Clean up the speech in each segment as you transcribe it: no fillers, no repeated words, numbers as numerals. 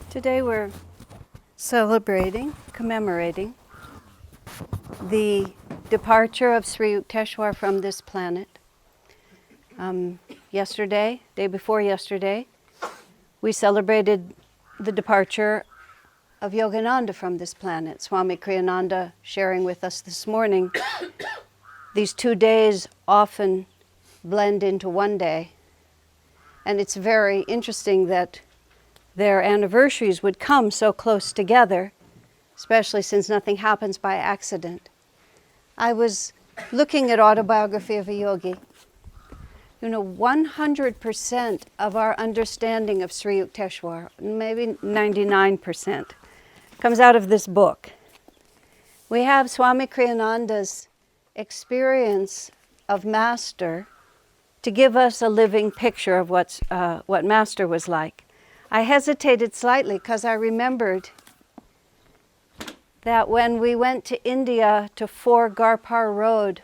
Today we're commemorating the departure of Sri Yukteshwar from this planet. Day before yesterday, we celebrated the departure of Yogananda from this planet. Swami Kriyananda sharing with us this morning. These 2 days often blend into one day, and it's very interesting that their anniversaries would come so close together, especially since nothing happens by accident. I was looking at Autobiography of a Yogi. 100% of our understanding of Sri Yukteshwar, maybe 99%, comes out of this book. We have Swami Kriyananda's experience of Master to give us a living picture of what Master was like. I hesitated slightly because I remembered that when we went to India to 4 Garpar Road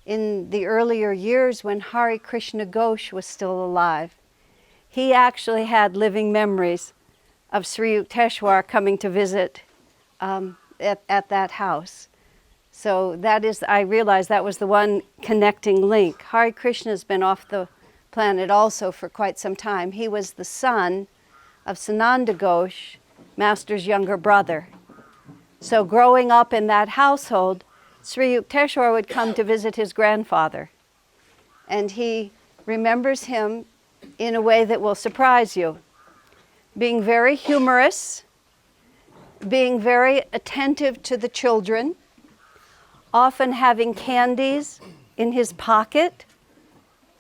in the earlier years when Hari Krishna Ghosh was still alive, he actually had living memories of Sri Yukteshwar coming to visit at that house. So I realized that was the one connecting link. Hari Krishna's been off the planet also for quite some time. He was the son of Sananda Ghosh, Master's younger brother. So growing up in that household, Sri Yukteshwar would come to visit his grandfather. And he remembers him in a way that will surprise you. Being very humorous, being very attentive to the children, often having candies in his pocket,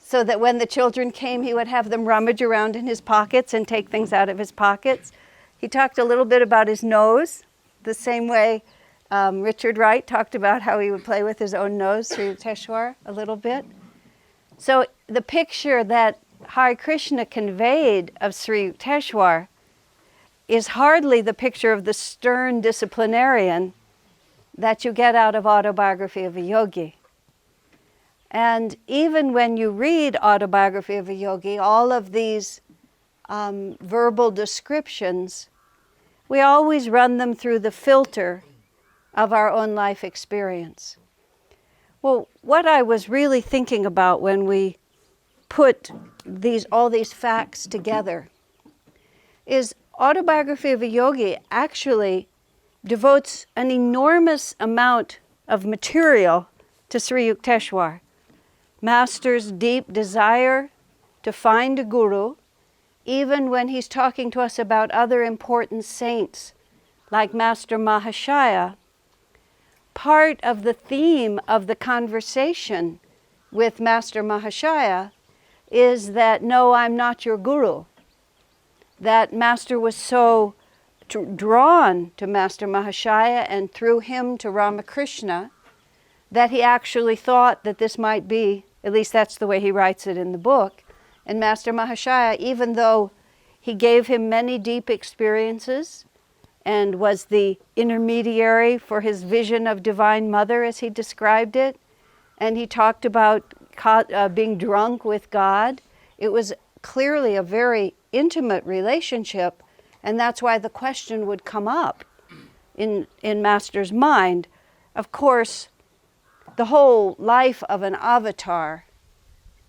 so that when the children came, he would have them rummage around in his pockets and take things out of his pockets. He talked a little bit about his nose, the same way Richard Wright talked about how he would play with his own nose, Sri Yukteshwar, a little bit. So the picture that Hare Krishna conveyed of Sri Yukteshwar is hardly the picture of the stern disciplinarian that you get out of Autobiography of a Yogi. And even when you read Autobiography of a Yogi, all of these verbal descriptions, we always run them through the filter of our own life experience. Well, what I was really thinking about when we put all these facts together is Autobiography of a Yogi actually devotes an enormous amount of material to Sri Yukteshwar. Master's deep desire to find a guru, even when he's talking to us about other important saints like Master Mahashaya. Part of the theme of the conversation with Master Mahashaya is that, no, I'm not your guru. That Master was so drawn to Master Mahashaya and through him to Ramakrishna that he actually thought that this might be, at least that's the way he writes it in the book. And Master Mahashaya, even though he gave him many deep experiences and was the intermediary for his vision of Divine Mother as he described it, and he talked about being drunk with God, it was clearly a very intimate relationship, and that's why the question would come up in Master's mind. Of course, the whole life of an avatar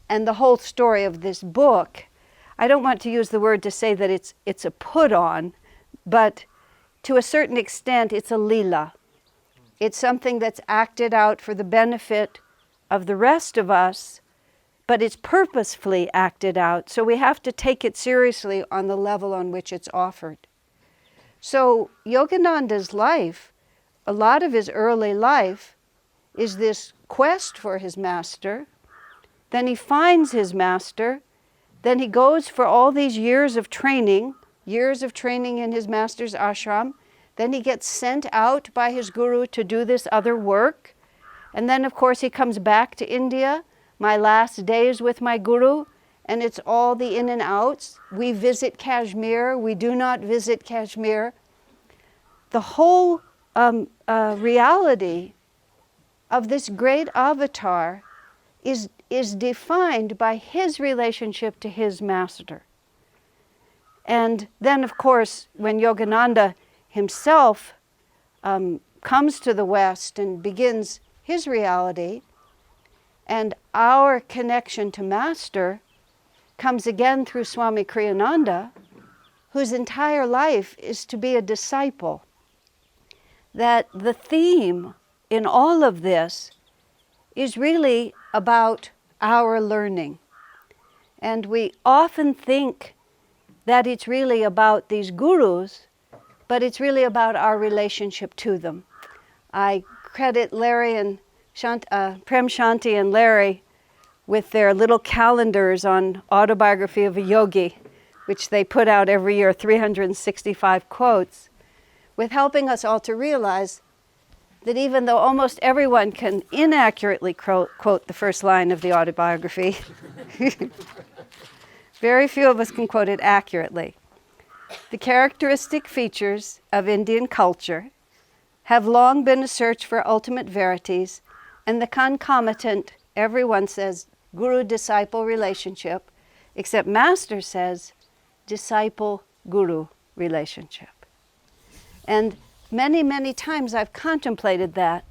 and the whole story of this book, I don't want to use the word to say that it's a put-on, but to a certain extent it's a lila. It's something that's acted out for the benefit of the rest of us, but it's purposefully acted out, so we have to take it seriously on the level on which it's offered. So Yogananda's life, a lot of his early life, is this quest for his master. Then he finds his master. Then he goes for all these years of training in his master's ashram. Then he gets sent out by his guru to do this other work. And then, of course, he comes back to India, my last days with my guru, and it's all the in and outs. We visit Kashmir. We do not visit Kashmir. The whole reality of this great avatar is defined by his relationship to his master. And then, of course, when Yogananda himself comes to the West and begins his reality, and our connection to Master comes again through Swami Kriyananda, whose entire life is to be a disciple. That the theme in all of this is really about our learning. And we often think that it's really about these gurus, but it's really about our relationship to them. I credit Larry and Prem Shanti and Larry with their little calendars on Autobiography of a Yogi, which they put out every year, 365 quotes, with helping us all to realize that even though almost everyone can inaccurately quote the first line of the autobiography, very few of us can quote it accurately. The characteristic features of Indian culture have long been a search for ultimate verities, and the concomitant, everyone says, guru-disciple relationship, except Master says, disciple-guru relationship. And many, many times I've contemplated that.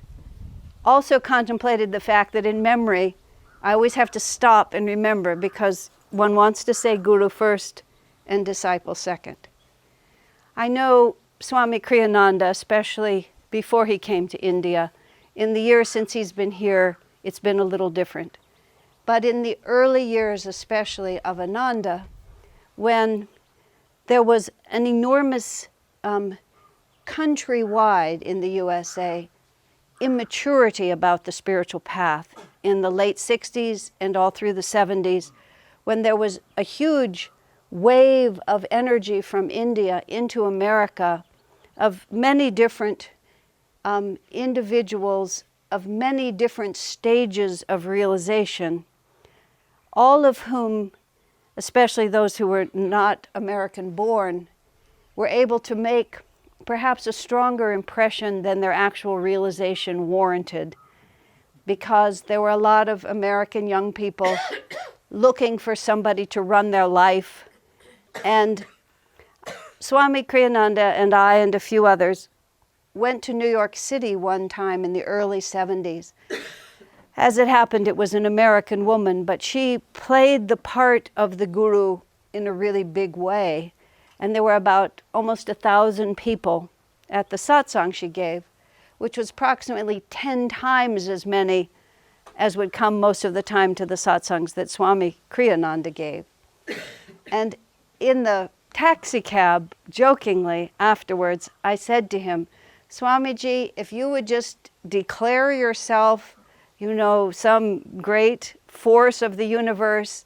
Also contemplated the fact that in memory, I always have to stop and remember, because one wants to say guru first and disciple second. I know Swami Kriyananda, especially before he came to India, in the years since he's been here, it's been a little different. But in the early years, especially of Ananda, when there was an enormous countrywide in the USA immaturity about the spiritual path in the late 60s and all through the 70s, when there was a huge wave of energy from India into America of many different individuals of many different stages of realization, all of whom, especially those who were not American born, were able to make perhaps a stronger impression than their actual realization warranted, because there were a lot of American young people looking for somebody to run their life. And Swami Kriyananda and I and a few others went to New York City one time in the early 70s. As it happened, it was an American woman, but she played the part of the guru in a really big way. And there were about almost 1,000 people at the satsang she gave, which was approximately 10 times as many as would come most of the time to the satsangs that Swami Kriyananda gave. And in the taxi cab, jokingly afterwards, I said to him, Swamiji, if you would just declare yourself, you know, some great force of the universe,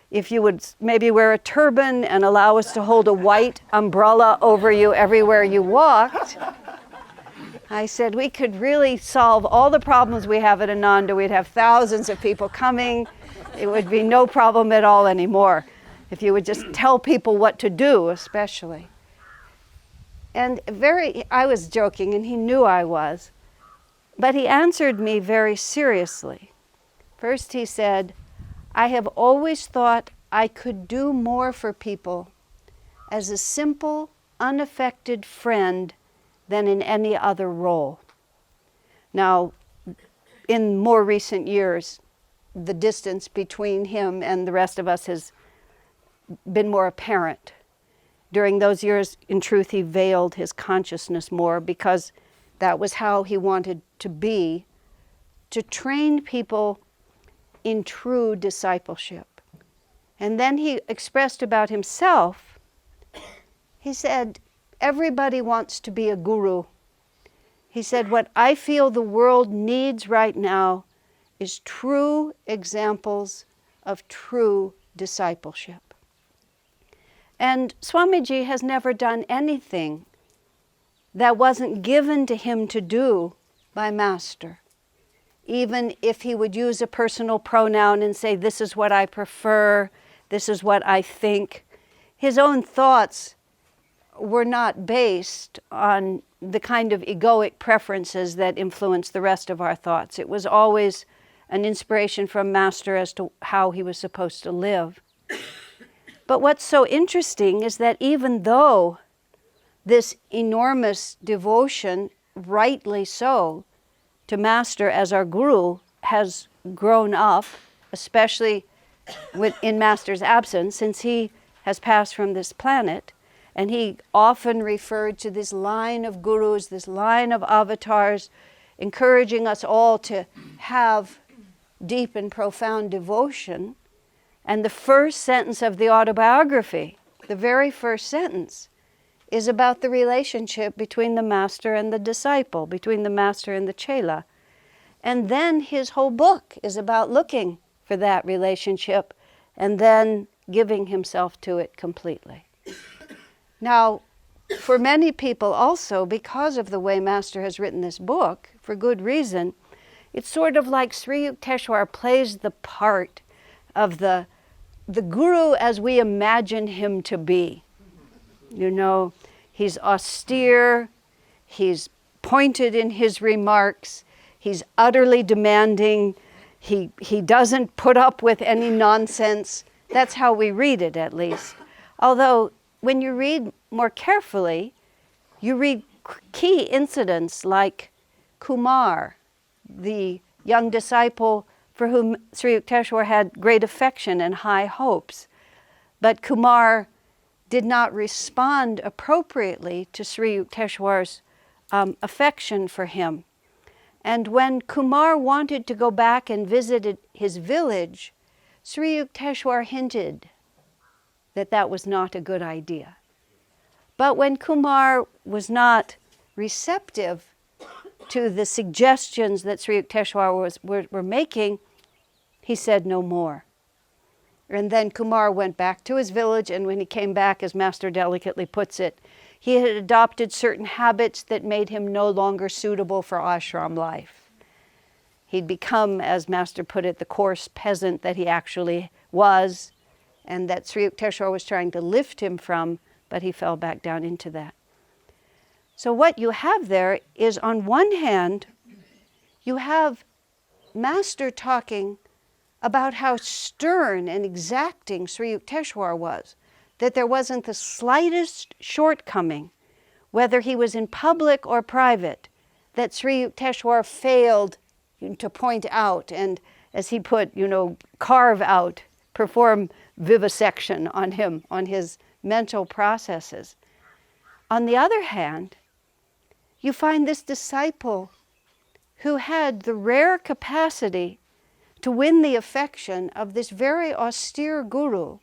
if you would maybe wear a turban and allow us to hold a white umbrella over you everywhere you walked, I said, we could really solve all the problems we have at Ananda. We'd have thousands of people coming. It would be no problem at all anymore if you would just tell people what to do, especially. And I was joking, and he knew I was. But he answered me very seriously. First he said, I have always thought I could do more for people as a simple, unaffected friend than in any other role. Now, in more recent years, the distance between him and the rest of us has been more apparent. During those years, in truth, he veiled his consciousness more because that was how he wanted to be, to train people in true discipleship. And then he expressed about himself, he said, everybody wants to be a guru. He said, what I feel the world needs right now is true examples of true discipleship. And Swamiji has never done anything that wasn't given to him to do by Master. Even if he would use a personal pronoun and say, this is what I prefer, this is what I think, his own thoughts were not based on the kind of egoic preferences that influence the rest of our thoughts. It was always an inspiration from Master as to how he was supposed to live. But what's so interesting is that even though this enormous devotion, rightly so, to Master as our Guru has grown up, especially in Master's absence, since he has passed from this planet, and he often referred to this line of gurus, this line of avatars, encouraging us all to have deep and profound devotion. And the first sentence of the autobiography, the very first sentence, is about the relationship between the master and the disciple, between the master and the chela. And then his whole book is about looking for that relationship and then giving himself to it completely. Now, for many people also, because of the way Master has written this book, for good reason, it's sort of like Sri Yukteshwar plays the part of the guru as we imagine him to be. You know, he's austere, he's pointed in his remarks, he's utterly demanding, he doesn't put up with any nonsense. That's how we read it, at least. Although, when you read more carefully, you read key incidents like Kumar, the young disciple for whom Sri Yukteshwar had great affection and high hopes. But Kumar did not respond appropriately to Sri Yukteswar's affection for him. And when Kumar wanted to go back and visit his village, Sri Yukteshwar hinted that that was not a good idea. But when Kumar was not receptive to the suggestions that Sri Yukteshwar were making, he said no more. And then Kumar went back to his village, and when he came back, as Master delicately puts it, he had adopted certain habits that made him no longer suitable for ashram life. He'd become, as Master put it, the coarse peasant that he actually was, and that Sri Yukteshwar was trying to lift him from, but he fell back down into that. So what you have there is, on one hand, you have Master talking about how stern and exacting Sri Yukteshwar was, that there wasn't the slightest shortcoming, whether he was in public or private, that Sri Yukteshwar failed to point out and, as he put, carve out, perform vivisection on him, on his mental processes. On the other hand, you find this disciple who had the rare capacity to win the affection of this very austere guru.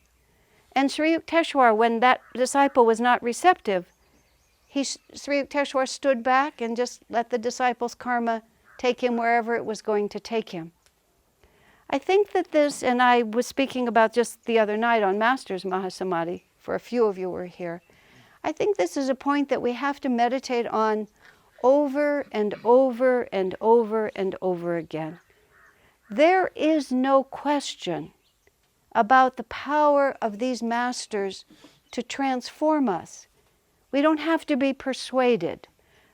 And Sri Yukteshwar, when that disciple was not receptive, Sri Yukteshwar stood back and just let the disciple's karma take him wherever it was going to take him. I think that this, and I was speaking about just the other night on Master's Mahasamadhi, for a few of you were here, I think this is a point that we have to meditate on over and over and over and over again. There is no question about the power of these masters to transform us. We don't have to be persuaded.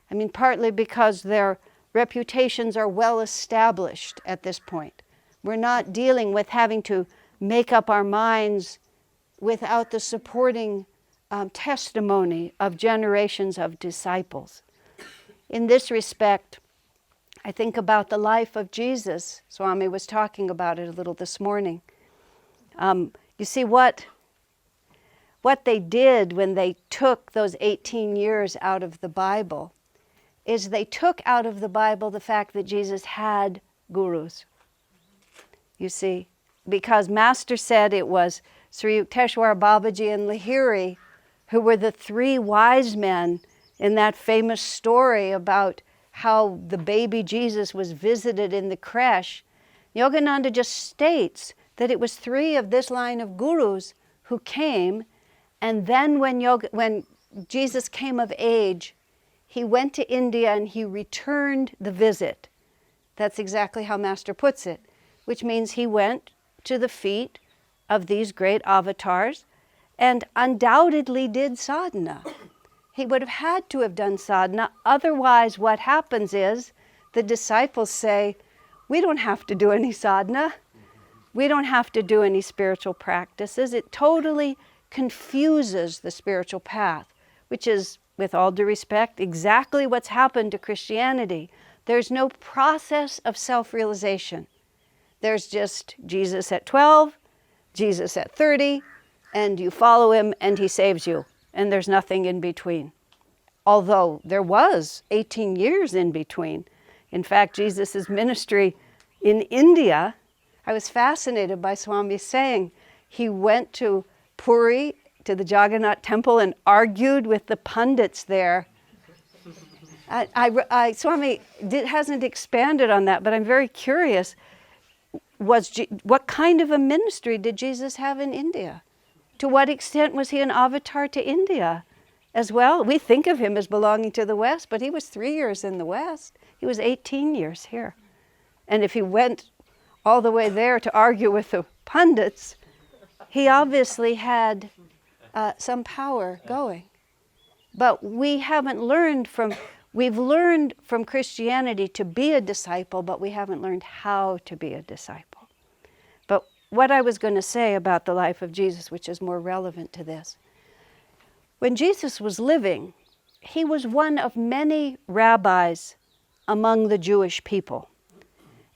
I mean, partly because their reputations are well established at this point. We're not dealing with having to make up our minds without the supporting testimony of generations of disciples. In this respect, I think about the life of Jesus. Swami was talking about it a little this morning. You see, what they did when they took those 18 years out of the Bible is they took out of the Bible the fact that Jesus had gurus. You see, because Master said it was Sri Yukteshwar, Babaji, and Lahiri who were the three wise men in that famous story about how the baby Jesus was visited in the creche. Yogananda just states that it was three of this line of gurus who came, and then when Jesus came of age, he went to India and he returned the visit. That's exactly how Master puts it, which means he went to the feet of these great avatars and undoubtedly did sadhana. He would have had to have done sadhana. Otherwise, what happens is the disciples say, we don't have to do any sadhana. We don't have to do any spiritual practices. It totally confuses the spiritual path, which is, with all due respect, exactly what's happened to Christianity. There's no process of self-realization. There's just Jesus at 12, Jesus at 30, and you follow him and he saves you. And there's nothing in between. Although there was 18 years in between. In fact, Jesus' ministry in India, I was fascinated by Swami saying he went to Puri, to the Jagannath temple, and argued with the pundits there. Swami hasn't expanded on that, but I'm very curious. What kind of a ministry did Jesus have in India? To what extent was he an avatar to India as well? We think of him as belonging to the West, but he was 3 years in the West. He was 18 years here. And if he went all the way there to argue with the pundits, he obviously had some power going. But we've learned from Christianity to be a disciple, but we haven't learned how to be a disciple. But what I was going to say about the life of Jesus, which is more relevant to this, when Jesus was living, he was one of many rabbis among the Jewish people.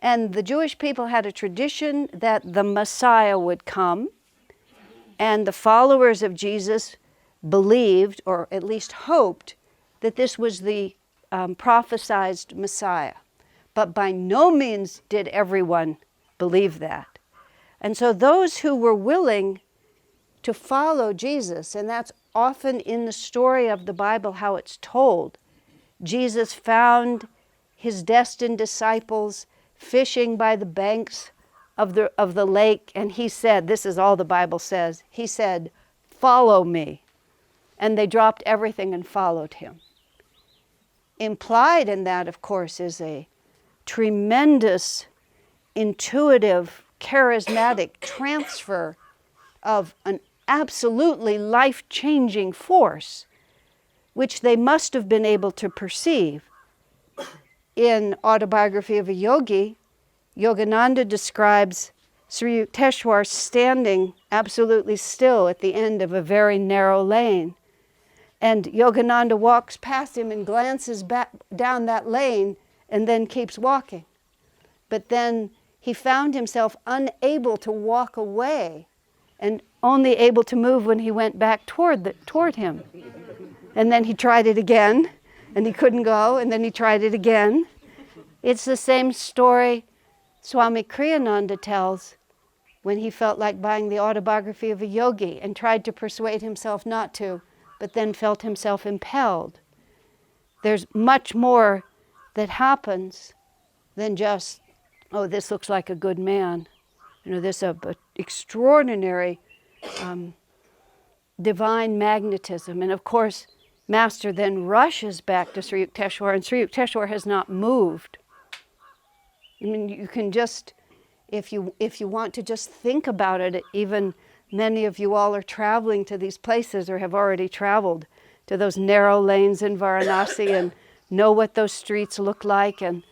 And the Jewish people had a tradition that the Messiah would come, and the followers of Jesus believed, or at least hoped, that this was the prophesied Messiah. But by no means did everyone believe that. And so those who were willing to follow Jesus, and that's often in the story of the Bible how it's told, Jesus found his destined disciples fishing by the banks of the lake, and he said, this is all the Bible says, he said, "Follow me." And they dropped everything and followed him. Implied in that, of course, is a tremendous, intuitive, charismatic transfer of an absolutely life-changing force, which they must have been able to perceive. In Autobiography of a Yogi, Yogananda describes Sri Yukteshwar standing absolutely still at the end of a very narrow lane. And Yogananda walks past him and glances back down that lane and then keeps walking. But then he found himself unable to walk away and only able to move when he went back toward him. And then he tried it again, and he couldn't go, and then he tried it again. It's the same story Swami Kriyananda tells when he felt like buying the Autobiography of a Yogi and tried to persuade himself not to, but then felt himself impelled. There's much more that happens than just, oh, this looks like a good man. This extraordinary divine magnetism. And of course, Master then rushes back to Sri Yukteshwar, and Sri Yukteshwar has not moved. I mean, you can just, if you want to just think about it, even many of you all are traveling to these places or have already traveled to those narrow lanes in Varanasi and know what those streets look like. And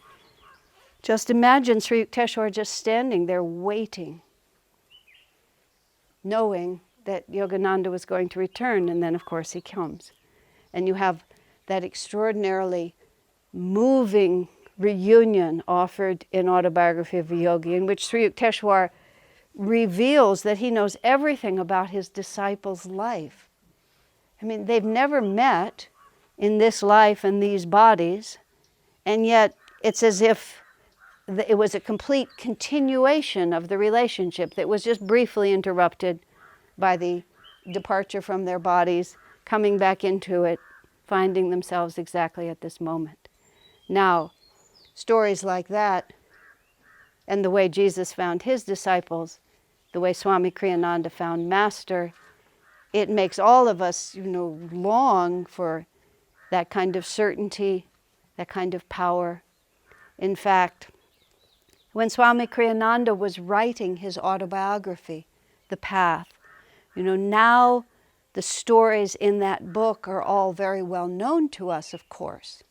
just imagine Sri Yukteshwar just standing there waiting, knowing that Yogananda was going to return, and then of course he comes. And you have that extraordinarily moving reunion offered in Autobiography of a Yogi, in which Sri Yukteshwar reveals that he knows everything about his disciples' life. I mean, they've never met in this life and these bodies, and yet it's as if it was a complete continuation of the relationship that was just briefly interrupted by the departure from their bodies, coming back into it, finding themselves exactly at this moment. Now, stories like that, and the way Jesus found his disciples, the way Swami Kriyananda found Master, it makes all of us, long for that kind of certainty, that kind of power. In fact, when Swami Kriyananda was writing his autobiography, The Path, now the stories in that book are all very well known to us, of course.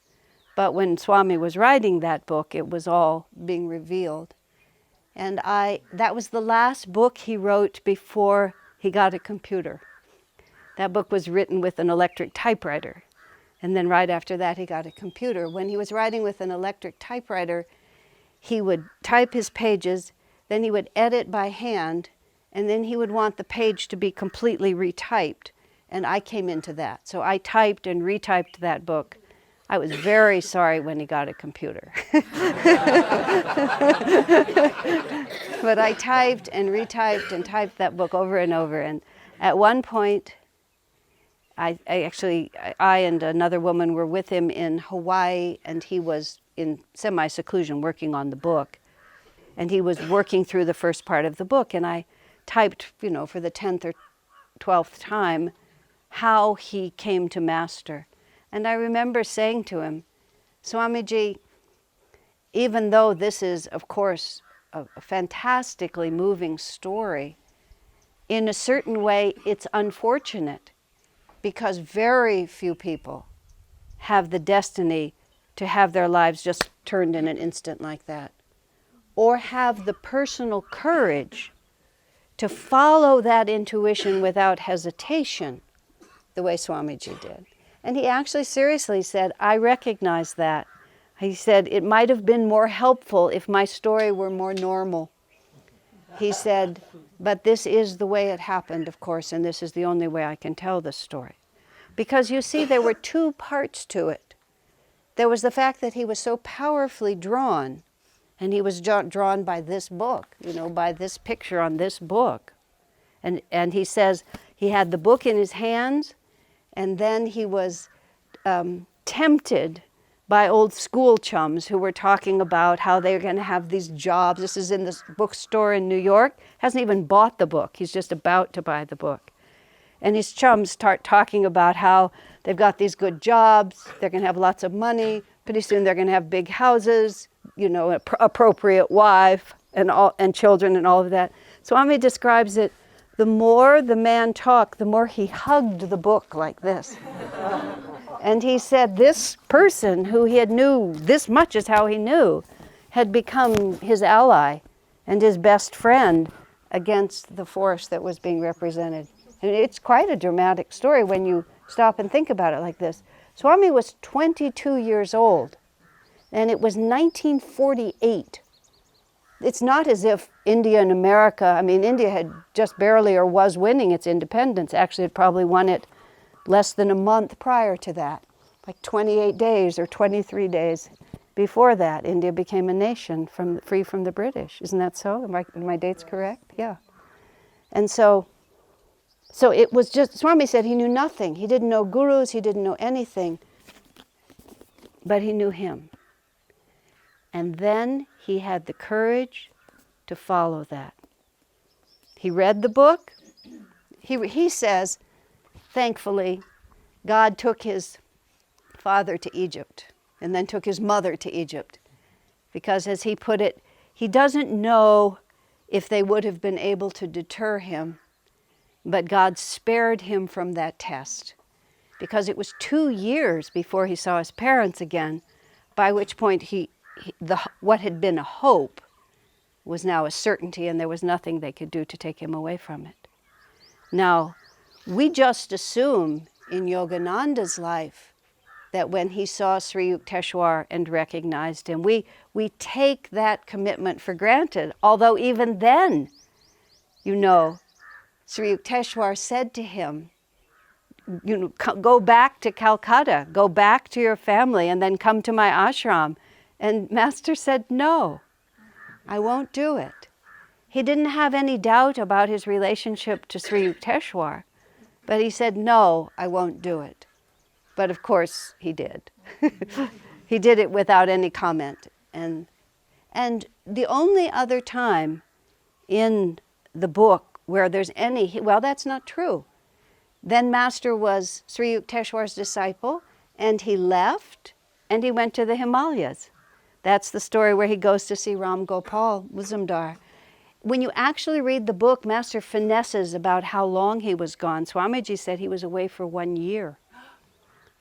But when Swami was writing that book, it was all being revealed. And that was the last book he wrote before he got a computer. That book was written with an electric typewriter. And then right after that, he got a computer. When he was writing with an electric typewriter, he would type his pages, then he would edit by hand, and then he would want the page to be completely retyped. And I came into that. So I typed and retyped that book. I was very sorry when he got a computer. But I typed and retyped and typed that book over and over. And at one point, I and another woman were with him in Hawaii, and he was in semi-seclusion working on the book. And he was working through the first part of the book, and I typed, for the 10th or 12th time, how he came to master. And I remember saying to him, Swamiji, even though this is, of course, a fantastically moving story, in a certain way, it's unfortunate because very few people have the destiny to have their lives just turned in an instant like that, or have the personal courage to follow that intuition without hesitation, the way Swamiji did. And he actually seriously said, I recognize that. He said, it might have been more helpful if my story were more normal. He said, but this is the way it happened, of course, and this is the only way I can tell this story. Because you see, there were two parts to it. There was the fact that he was so powerfully drawn, and he was drawn by this book, by this picture on this book. And he says he had the book in his hands, and then he was tempted by old school chums who were talking about how they're going to have these jobs. This is in this bookstore in New York. Hasn't even bought the book. He's just about to buy the book. And his chums start talking about how they've got these good jobs, they're going to have lots of money, pretty soon they're going to have big houses, appropriate wife and children and all of that. Swami describes it, the more the man talked, the more he hugged the book like this. And he said this person who he had knew this much is how he knew, had become his ally and his best friend against the force that was being represented. And it's quite a dramatic story when you stop and think about it like this. Swami was 22 years old, and it was 1948. It's not as if India and America, India had just barely or was winning its independence. Actually, it probably won it less than a month prior to that, like 28 days or 23 days before that. India became a nation free from the British. Isn't that so? Are my dates correct? Yeah. And so it was just, Swami said he knew nothing. He didn't know gurus, he didn't know anything, but he knew him. And then he had the courage to follow that. He read the book. He says, thankfully, God took his father to Egypt and then took his mother to Egypt. Because as he put it, he doesn't know if they would have been able to deter him, but God spared him from that test. Because it was 2 years before he saw his parents again, by which point what had been a hope was now a certainty, and there was nothing they could do to take him away from it. Now, we just assume in Yogananda's life that when he saw Sri Yukteshwar and recognized him, we take that commitment for granted. Although even then, Sri Yukteshwar said to him, go back to Calcutta, go back to your family, and then come to my ashram. And Master said, no, I won't do it. He didn't have any doubt about his relationship to Sri Yukteshwar, but he said, no, I won't do it. But of course he did. He did it without any comment. And the only other time in the book where there's any, well, that's not true. Then Master was Sri Yukteswar's disciple, and he left, and he went to the Himalayas. That's the story where he goes to see Ram Gopal Muzumdar. When you actually read the book, Master finesses about how long he was gone. Swamiji said he was away for 1 year.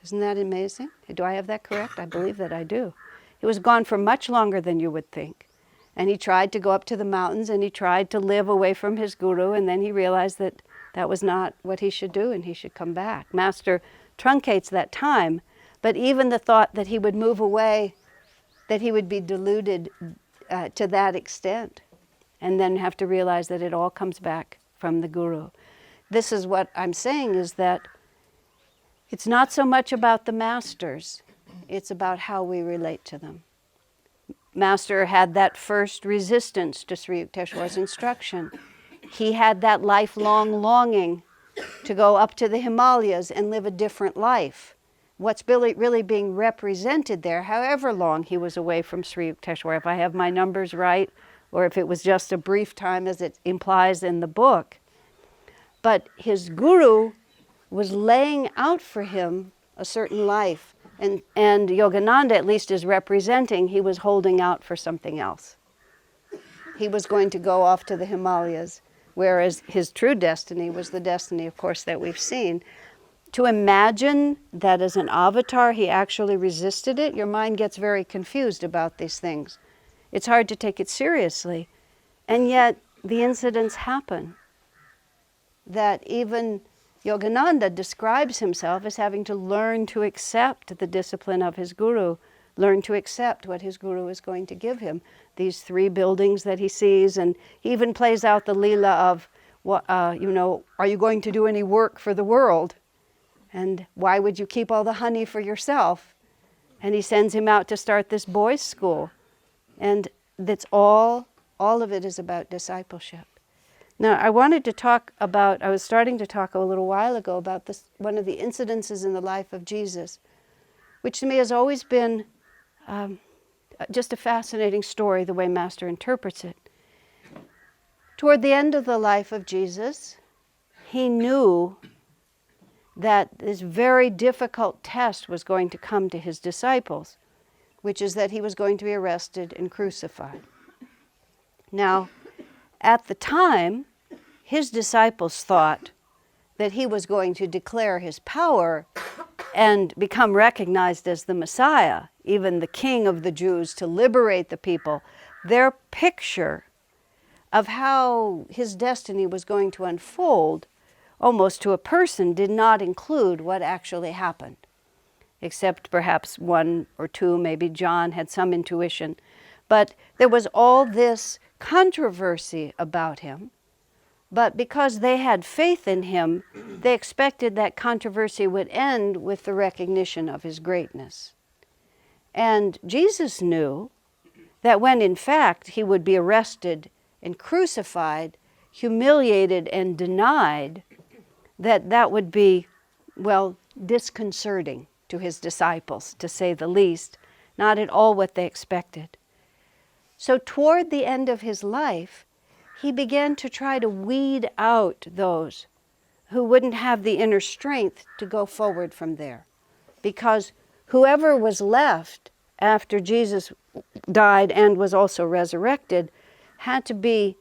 Isn't that amazing? Do I have that correct? I believe that I do. He was gone for much longer than you would think. And he tried to go up to the mountains, and he tried to live away from his guru, and then he realized that That was not what he should do, and he should come back. Master truncates that time, but even the thought that he would move away, that he would be deluded to that extent, and then have to realize that it all comes back from the Guru. This is what I'm saying, is that it's not so much about the masters, it's about how we relate to them. Master had that first resistance to Sri Yukteswar's instruction. He had that lifelong longing to go up to the Himalayas and live a different life. What's really being represented there, however long he was away from Sri Yukteswar, if I have my numbers right, or if it was just a brief time as it implies in the book. But his guru was laying out for him a certain life, and Yogananda at least is representing he was holding out for something else. He was going to go off to the Himalayas, whereas his true destiny was the destiny, of course, that we've seen. To imagine that as an avatar he actually resisted it, your mind gets very confused about these things. It's hard to take it seriously. And yet the incidents happen. That even Yogananda describes himself as having to learn to accept the discipline of his guru, learn to accept what his guru is going to give him. These 3 buildings that he sees, and he even plays out the Leela of, are you going to do any work for the world? And why would you keep all the honey for yourself? And he sends him out to start this boys' school. And that's all of it is about discipleship. Now, I was starting to talk a little while ago about this, one of the incidences in the life of Jesus, which to me has always been just a fascinating story, the way Master interprets it. Toward the end of the life of Jesus, he knew that this very difficult test was going to come to his disciples, which is that he was going to be arrested and crucified. Now, at the time, his disciples thought that he was going to declare his power and become recognized as the Messiah, even the King of the Jews, to liberate the people. Their picture of how his destiny was going to unfold, almost to a person, did not include what actually happened, except perhaps 1 or 2, maybe John had some intuition. But there was all this controversy about him. But because they had faith in him, they expected that controversy would end with the recognition of his greatness. And Jesus knew that when in fact he would be arrested and crucified, humiliated and denied, that would be, disconcerting to his disciples, to say the least, not at all what they expected. So toward the end of his life, he began to try to weed out those who wouldn't have the inner strength to go forward from there. Because whoever was left after Jesus died and was also resurrected had to be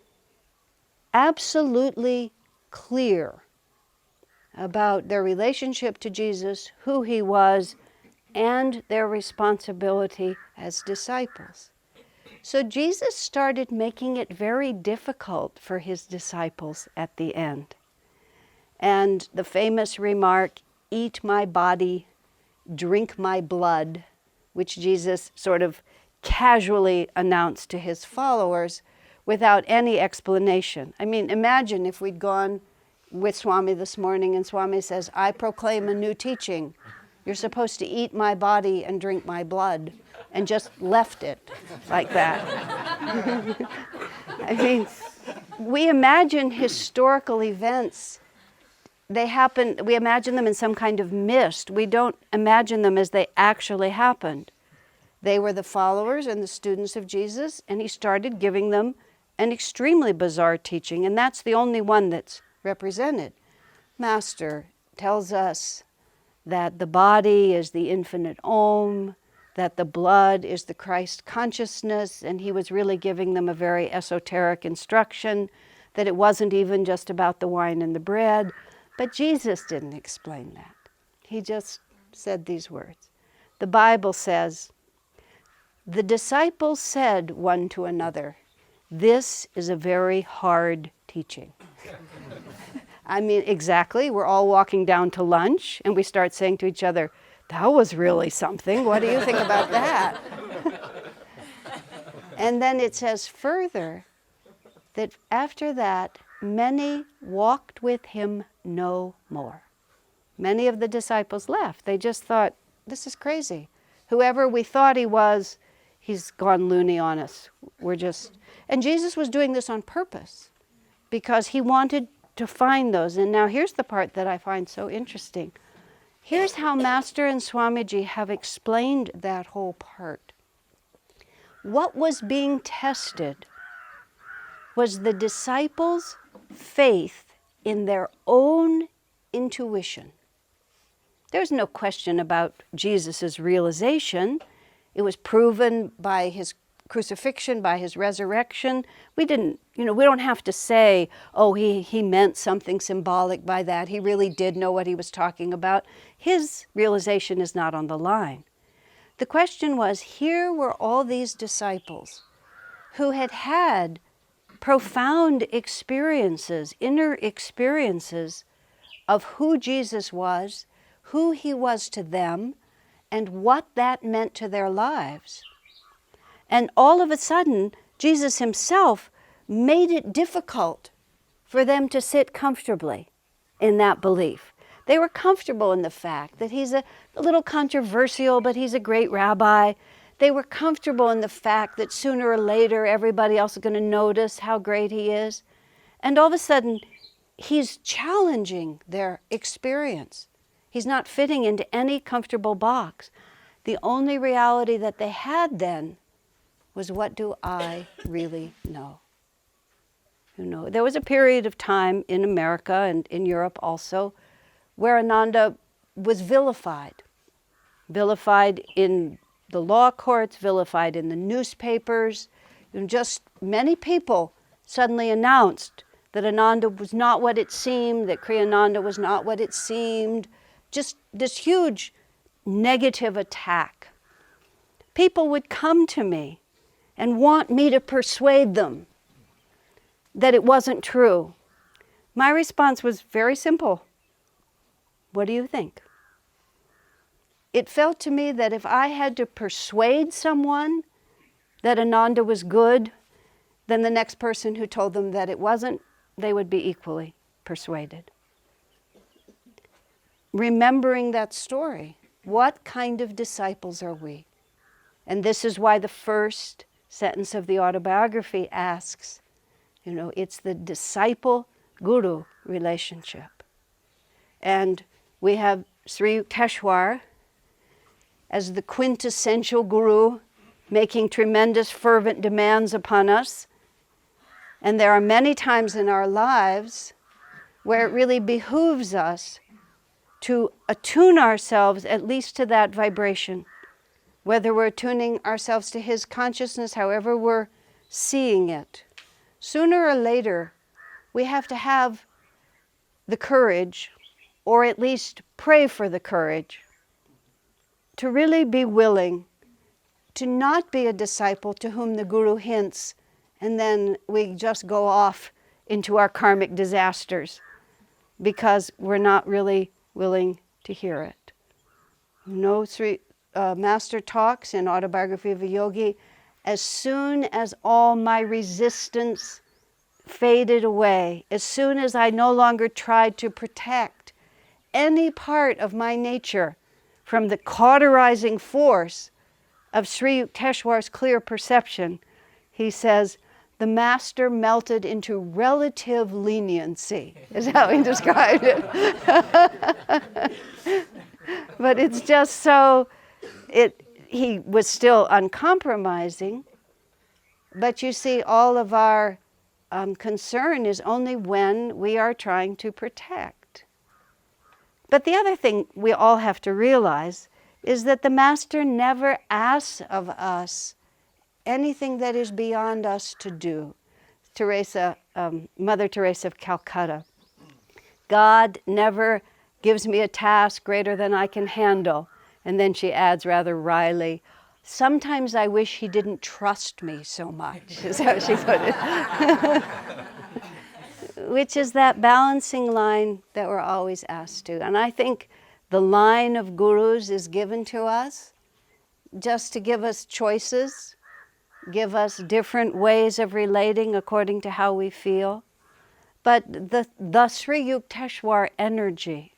absolutely clear about their relationship to Jesus, who he was, and their responsibility as disciples. So Jesus started making it very difficult for his disciples at the end. And the famous remark, "Eat my body, drink my blood," which Jesus sort of casually announced to his followers without any explanation. I mean, imagine if we'd gone with Swami this morning and Swami says, "I proclaim a new teaching. You're supposed to eat my body and drink my blood," and just left it like that. I mean, we imagine historical events. They happen, we imagine them in some kind of mist. We don't imagine them as they actually happened. They were the followers and the students of Jesus, and he started giving them an extremely bizarre teaching, and that's the only one that's represented. Master tells us that the body is the infinite Om, that the blood is the Christ consciousness, and he was really giving them a very esoteric instruction, that it wasn't even just about the wine and the bread. But Jesus didn't explain that. He just said these words. The Bible says, "The disciples said one to another, 'This is a very hard teaching.'" I mean, exactly. We're all walking down to lunch and we start saying to each other, that was really something. What do you think about that? And then it says further that after that, many walked with him no more. Many of the disciples left. They just thought, this is crazy. Whoever we thought he was, he's gone loony on us. And Jesus was doing this on purpose because he wanted to find those. And now here's the part that I find so interesting. Here's how Master and Swamiji have explained that whole part. What was being tested was the disciples' faith in their own intuition. There's no question about Jesus' realization. It was proven by his crucifixion, by his resurrection. We don't have to say, oh, he meant something symbolic by that. He really did know what he was talking about. His realization is not on the line. The question was, here were all these disciples who had had profound experiences, inner experiences of who Jesus was, who he was to them, and what that meant to their lives. And all of a sudden, Jesus himself made it difficult for them to sit comfortably in that belief. They were comfortable in the fact that he's a little controversial, but he's a great rabbi. They were comfortable in the fact that sooner or later everybody else is going to notice how great he is. And all of a sudden, he's challenging their experience. He's not fitting into any comfortable box. The only reality that they had then was, what do I really know? There was a period of time in America and in Europe also where Ananda was vilified. Vilified in the law courts, vilified in the newspapers. Just many people suddenly announced that Ananda was not what it seemed, that Kriyananda was not what it seemed. Just this huge negative attack. People would come to me and want me to persuade them that it wasn't true. My response was very simple. What do you think? It felt to me that if I had to persuade someone that Ananda was good, then the next person who told them that it wasn't, they would be equally persuaded. Remembering that story, what kind of disciples are we? And this is why the first sentence of the autobiography asks, it's the disciple-guru relationship. And we have Sri Yukteshwar as the quintessential guru, making tremendous fervent demands upon us. And there are many times in our lives where it really behooves us to attune ourselves at least to that vibration, whether we're attuning ourselves to his consciousness, however we're seeing it. Sooner or later, we have to have the courage, or at least pray for the courage, to really be willing to not be a disciple to whom the guru hints, and then we just go off into our karmic disasters because we're not really willing to hear it. Master talks in Autobiography of a Yogi, as soon as all my resistance faded away, as soon as I no longer tried to protect any part of my nature from the cauterizing force of Sri Yukteswar's clear perception, he says, the master melted into relative leniency, is how he described it. But it's just so, he was still uncompromising, but you see, all of our concern is only when we are trying to protect. But the other thing we all have to realize is that the Master never asks of us anything that is beyond us to do. Mother Teresa of Calcutta. God never gives me a task greater than I can handle. And then she adds rather wryly, sometimes I wish he didn't trust me so much, is how she put it. which is that balancing line that we're always asked to. And I think the line of gurus is given to us just to give us choices, give us different ways of relating according to how we feel. But the Sri Yukteshwar energy,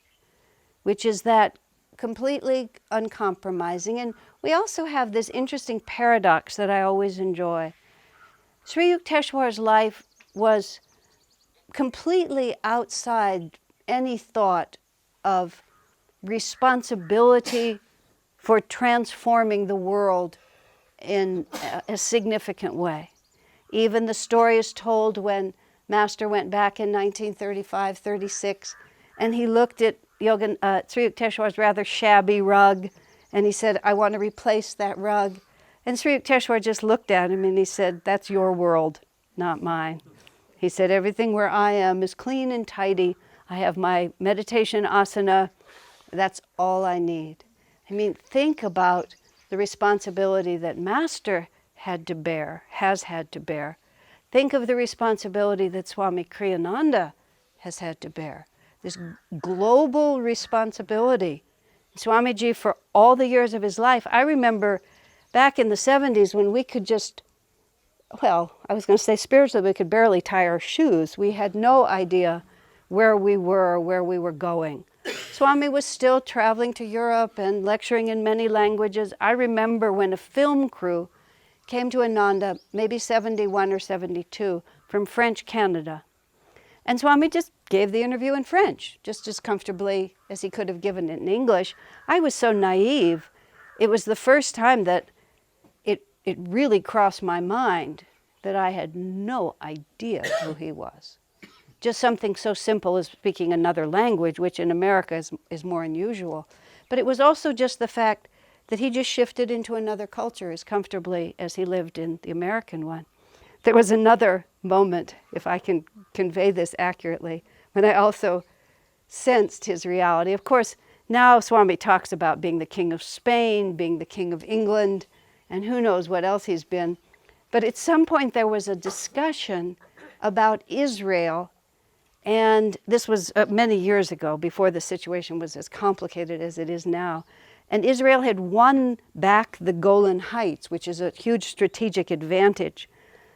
which is that completely uncompromising. And we also have this interesting paradox that I always enjoy. Sri Yukteswar's life was completely outside any thought of responsibility for transforming the world in a significant way. Even the story is told when Master went back in 1935-36, and he looked at Sri Yukteswar's rather shabby rug, and he said, "I want to replace that rug." And Sri Yukteswar just looked at him and he said, "That's your world, not mine." He said, "Everything where I am is clean and tidy. I have my meditation asana. That's all I need." I mean, think about the responsibility that Master had to bear, has had to bear. Think of the responsibility that Swami Kriyananda has had to bear. This global responsibility. Swamiji, for all the years of his life, I remember back in the 70s when we could just, well, I was going to say spiritually, we could barely tie our shoes. We had no idea where we were or where we were going. Swami was still traveling to Europe and lecturing in many languages. I remember when a film crew came to Ananda, maybe 71 or 72, from French Canada. And Swami just gave the interview in French, just as comfortably as he could have given it in English. I was so naive. It was the first time that it really crossed my mind that I had no idea who he was. Just something so simple as speaking another language, which in America is more unusual. But it was also just the fact that he just shifted into another culture as comfortably as he lived in the American one. There was another moment, if I can convey this accurately, when I also sensed his reality. Of course, now Swami talks about being the king of Spain, being the king of England, and who knows what else he's been. But at some point there was a discussion about Israel, and this was many years ago, before the situation was as complicated as it is now. And Israel had won back the Golan Heights, which is a huge strategic advantage.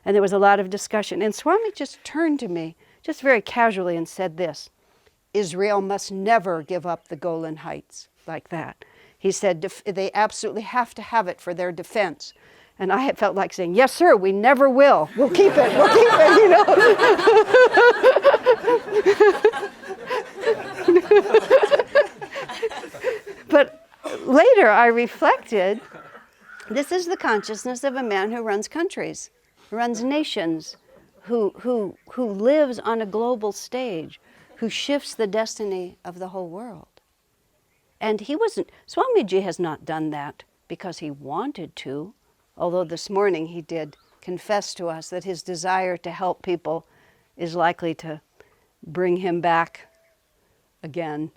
And there was a lot of discussion. And Swami just turned to me, just very casually, and said this: "Israel must never give up the Golan Heights like that." He said, "They absolutely have to have it for their defense." And I had felt like saying, "Yes, sir, we never will. We'll keep it, we'll keep it, But later I reflected, this is the consciousness of a man who runs countries, who runs nations, who lives on a global stage, who shifts the destiny of the whole world. And Swamiji has not done that because he wanted to, although this morning he did confess to us that his desire to help people is likely to bring him back again,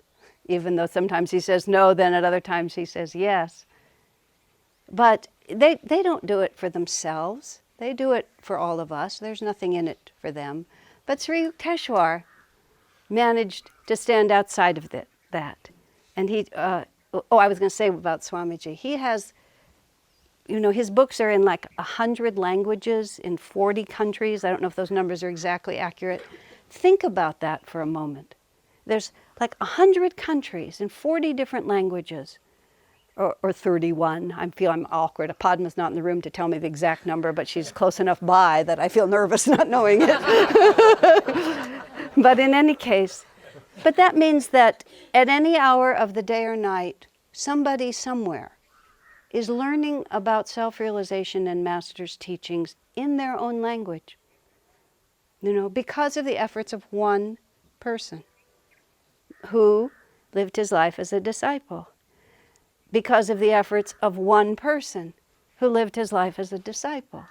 even though sometimes he says no, then at other times he says yes. But they don't do it for themselves. They do it for all of us. There's nothing in it for them. But Sri Yukteshwar managed to stand outside of that. And I was going to say about Swamiji, he has, his books are in like 100 languages in 40 countries. I don't know if those numbers are exactly accurate. Think about that for a moment. There's like 100 countries in 40 different languages, or 31. I feel I'm awkward. Padma's not in the room to tell me the exact number, but she's close enough by that I feel nervous not knowing it. But in any case, but that means that at any hour of the day or night, somebody somewhere is learning about self-realization and Master's teachings in their own language, because of the efforts of one person who lived his life as a disciple, because of the efforts of one person who lived his life as a disciple.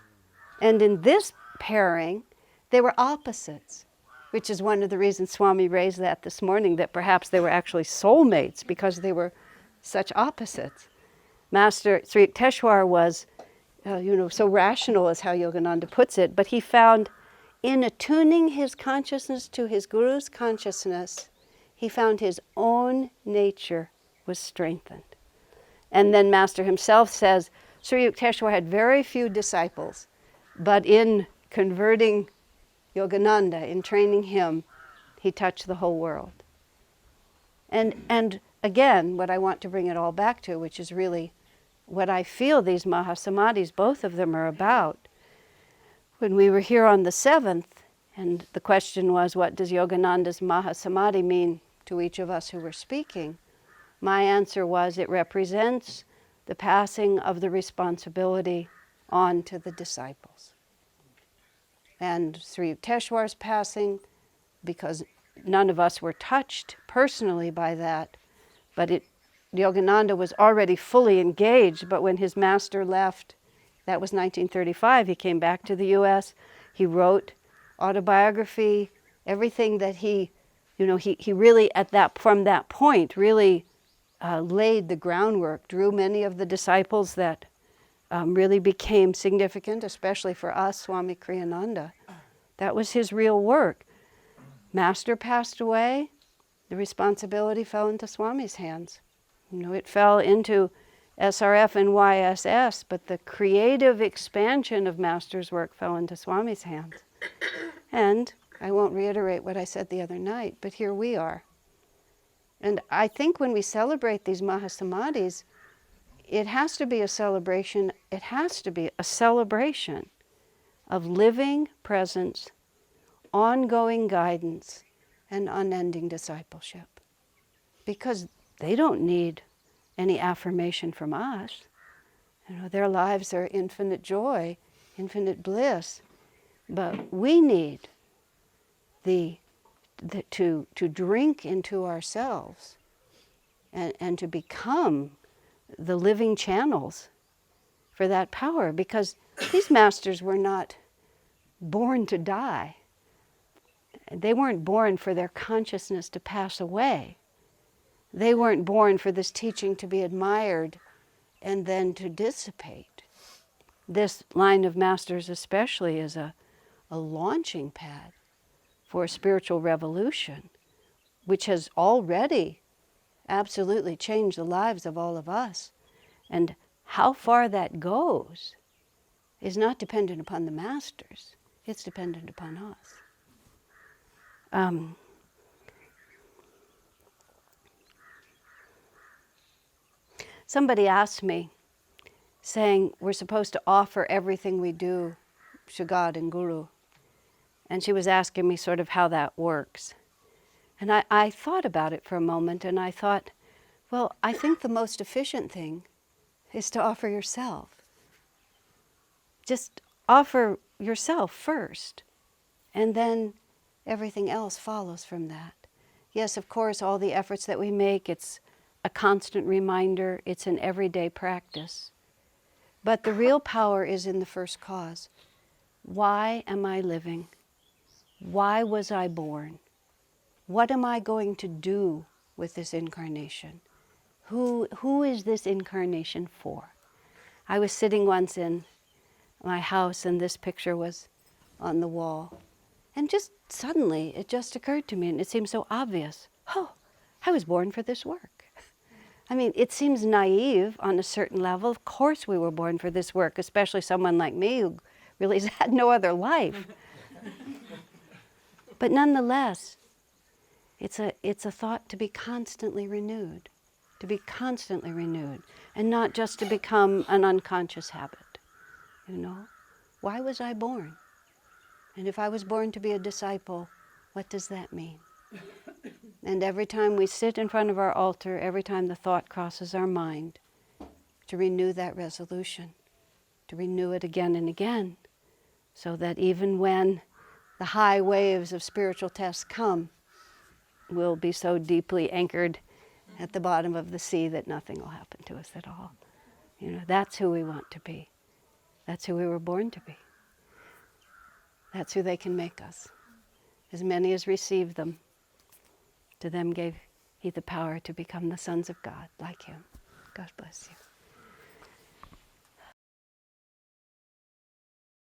And in this pairing, they were opposites, which is one of the reasons Swami raised that this morning, that perhaps they were actually soulmates because they were such opposites. Master Sri Yukteshwar was, so rational is how Yogananda puts it, but he found in attuning his consciousness to his guru's consciousness, he found his own nature was strengthened. And then Master himself says, Sri Yukteshwar had very few disciples, but in converting Yogananda, in training him, he touched the whole world. And again, what I want to bring it all back to, which is really what I feel these Mahasamadhis, both of them, are about. When we were here on the 7th, and the question was, what does Yogananda's Mahasamadhi mean to each of us who were speaking? My answer was, it represents the passing of the responsibility on to the disciples. And Sri Yukteshwar's passing, because none of us were touched personally by that, but Yogananda was already fully engaged, but when his master left, that was 1935, he came back to the US, he wrote autobiography, everything that he really from that point really laid the groundwork, drew many of the disciples that really became significant, especially for us, Swami Kriyananda. That was his real work. Master passed away, the responsibility fell into Swami's hands. It fell into SRF and YSS, but the creative expansion of Master's work fell into Swami's hands. And I won't reiterate what I said the other night, but here we are. And I think when we celebrate these Mahasamadhis, it has to be a celebration. It has to be a celebration of living presence, ongoing guidance, and unending discipleship. Because they don't need any affirmation from us. Their lives are infinite joy, infinite bliss. But we need to drink into ourselves and to become the living channels for that power, because these masters were not born to die. They weren't born for their consciousness to pass away. They weren't born for this teaching to be admired and then to dissipate. This line of masters especially is a launching pad for a spiritual revolution, which has already absolutely changed the lives of all of us. And how far that goes is not dependent upon the masters. It's dependent upon us. Somebody asked me, saying we're supposed to offer everything we do to God and Guru. And she was asking me sort of how that works. And I thought about it for a moment, and I thought, well, I think the most efficient thing is to offer yourself. Just offer yourself first, and then everything else follows from that. Yes, of course, all the efforts that we make, it's a constant reminder, it's an everyday practice. But the real power is in the first cause. Why am I living? Why was I born? What am I going to do with this incarnation? Who is this incarnation for? I was sitting once in my house and this picture was on the wall. And just suddenly it just occurred to me, and it seemed so obvious. Oh, I was born for this work. I mean, it seems naive on a certain level. Of course we were born for this work, especially someone like me who really has had no other life. But nonetheless, it's a thought to be constantly renewed, and not just to become an unconscious habit. Why was I born? And if I was born to be a disciple, what does that mean? And every time we sit in front of our altar, every time the thought crosses our mind, to renew that resolution, to renew it again and again, so that even when the high waves of spiritual tests come, we'll be so deeply anchored at the bottom of the sea that nothing will happen to us at all. That's who we want to be. That's who we were born to be. That's who they can make us. As many as received them, to them gave he the power to become the sons of God, like him. God bless you.